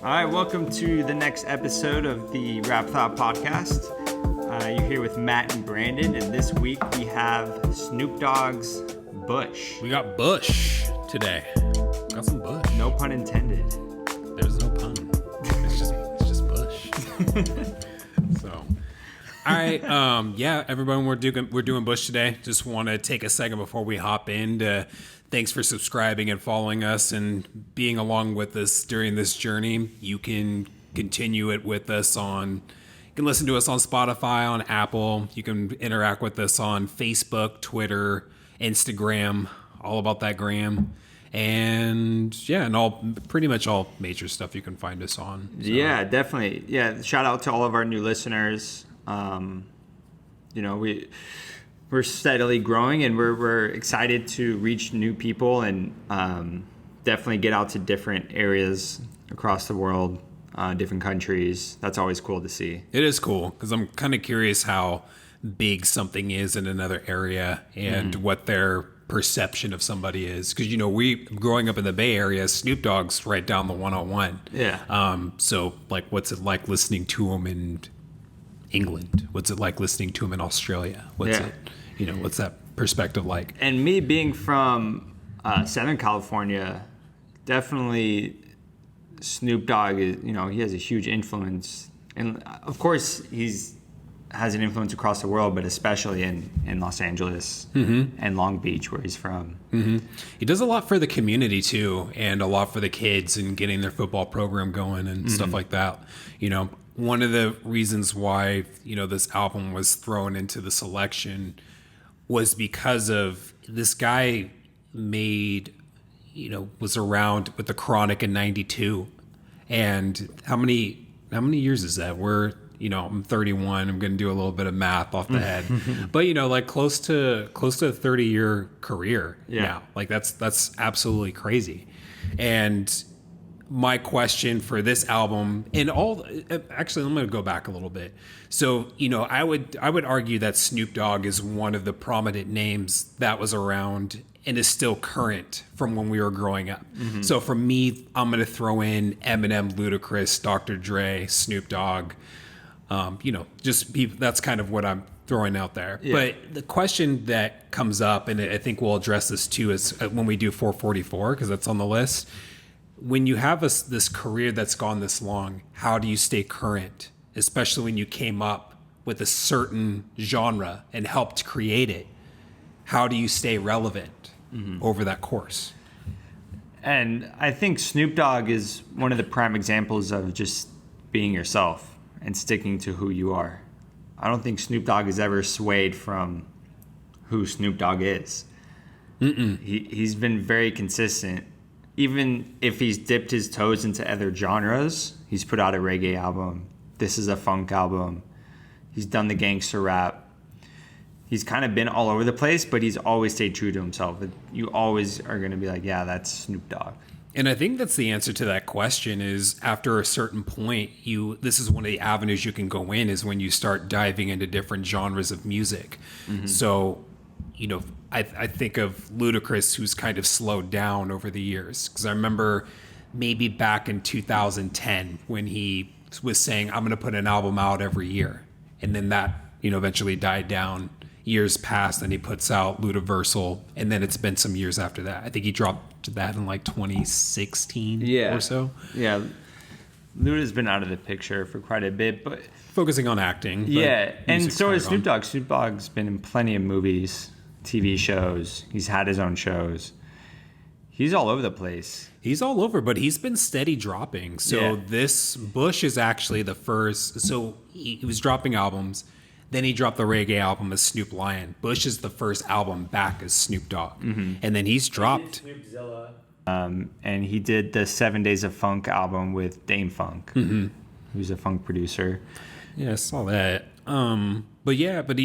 All right, welcome to the next episode of the Rap Thought Podcast. You're here with Matt and Brandon, and this week we have Snoop Dogg's Bush. We got Bush today. Got some Bush. No pun intended. There's no pun. It's just Bush. So, all right, yeah, everyone, we're doing Bush today. Just want to take a second before we hop in to thanks for subscribing and following us and being along with us during this journey. You can continue it with us you can listen to us on Spotify, on Apple. You can interact with us on Facebook, Twitter, Instagram, all about that gram. And yeah, and pretty much all major stuff you can find us on. So. Yeah, definitely. Yeah, shout out to all of our new listeners. We're steadily growing, and we're excited to reach new people and definitely get out to different areas across the world, different countries. That's always cool to see. It is cool because I'm kind of curious how big something is in another area and what their perception of somebody is. Because, we growing up in the Bay Area, Snoop Dogg's right down the 101. Yeah. So, like, what's it like listening to him in England? What's it like listening to him in Australia? What's that perspective like? And me being from Southern California, definitely Snoop Dogg is, he has a huge influence. And of course, has an influence across the world, but especially in Los Angeles and Long Beach, where he's from. Mm-hmm. He does a lot for the community too, and a lot for the kids and getting their football program going and stuff like that. One of the reasons why, this album was thrown into the selection was because of this guy was around with the Chronic in 92. And how many years is that? I'm 31. I'm going to do a little bit of math off the head, but like close to a 30-year career now. Like that's absolutely crazy. And my question for this album actually, I'm going to go back a little bit. So, I would argue that Snoop Dogg is one of the prominent names that was around and is still current from when we were growing up. So for me, I'm going to throw in Eminem, Ludacris, Dr. Dre, Snoop Dogg. That's kind of what I'm throwing out there. Yeah. But the question that comes up, and I think we'll address this too, is when we do 444, because that's on the list. When you have this career that's gone this long, how do you stay current? Especially when you came up with a certain genre and helped create it. How do you stay relevant over that course? And I think Snoop Dogg is one of the prime examples of just being yourself and sticking to who you are. I don't think Snoop Dogg has ever swayed from who Snoop Dogg is. He's been very consistent. Even if he's dipped his toes into other genres, he's put out a reggae album. This is a funk album. He's done the gangster rap. He's kind of been all over the place, but he's always stayed true to himself. You always are going to be like, yeah, that's Snoop Dogg. And I think that's the answer to that question is after a certain point, this is one of the avenues you can go in is when you start diving into different genres of music. So, I think of Ludacris, who's kind of slowed down over the years. Because I remember maybe back in 2010 when he was saying, I'm going to put an album out every year. And then that, eventually died down. Years passed, and he puts out Ludaversal, and then it's been some years after that. I think he dropped that in like 2016 or so. Yeah, Luda's been out of the picture for quite a bit, but focusing on acting. Yeah, and so is Snoop Dogg. Snoop Dogg's been in plenty of movies, TV shows. He's had his own shows. He's all over the place. He's all over, but he's been steady dropping. So this Bush is actually the first. So he was dropping albums. Then he dropped the reggae album as Snoop Lion. Bush is the first album back as Snoop Dogg. And then he's dropped. Snoopzilla. And he did the 7 Days of Funk album with Dame Funk, who's a funk producer. Yeah, I saw that. But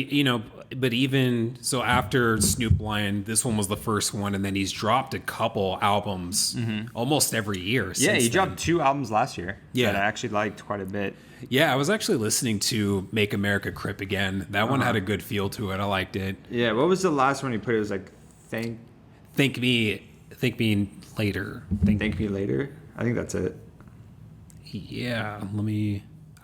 even so, after Snoop Lion, this one was the first one, and then he's dropped a couple albums almost every year. Yeah, he dropped 2 albums last year that I actually liked quite a bit. Yeah, I was actually listening to Make America Crip Again. That one had a good feel to it. I liked it. Yeah, what was the last one he put? It was like Thank Me Later. Thank Me Later. I think that's it. Yeah,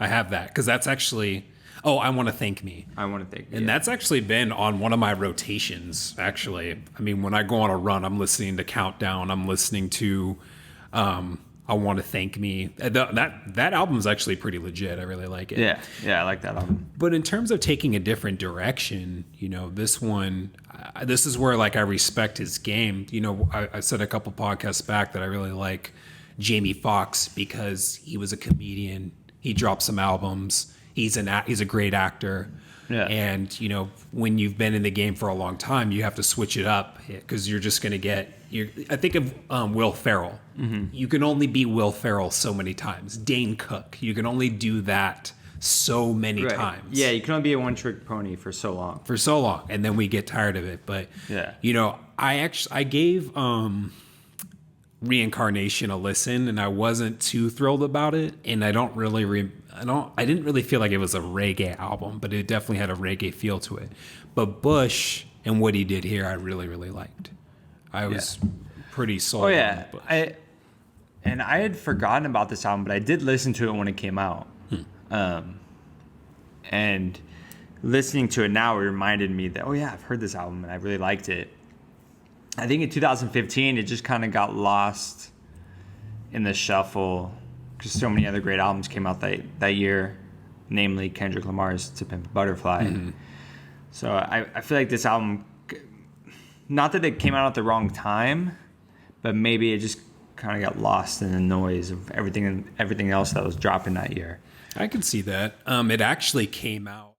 I have that because that's actually. Oh, I Want to Thank Me. I Want to Thank Me. And that's actually been on one of my rotations, actually. I mean, when I go on a run, I'm listening to Countdown. I'm listening to I Want to Thank Me. That album is actually pretty legit. I really like it. Yeah, I like that album. But in terms of taking a different direction, this one, this is where like I respect his game. I said a couple podcasts back that I really like Jamie Foxx because he was a comedian. He dropped some albums. He's a great actor. Yeah. And, when you've been in the game for a long time, you have to switch it up because you're just going to I think of Will Ferrell. Mm-hmm. You can only be Will Ferrell so many times. Dane Cook. You can only do that so many times. Yeah, you can only be a one-trick pony for so long. And then we get tired of it. But, yeah. I gave Reincarnation a listen and I wasn't too thrilled about it. And I didn't really feel like it was a reggae album, but it definitely had a reggae feel to it. But Bush and what he did here, I really, really liked. I was pretty sold. Oh yeah, on Bush. I had forgotten about this album, but I did listen to it when it came out. And listening to it now, it reminded me that I've heard this album and I really liked it. I think in 2015, it just kind of got lost in the shuffle because so many other great albums came out that year, namely Kendrick Lamar's To Pimp a Butterfly. Mm-hmm. So I feel like this album, not that it came out at the wrong time, but maybe it just kind of got lost in the noise of everything else that was dropping that year. I can see that. It actually came out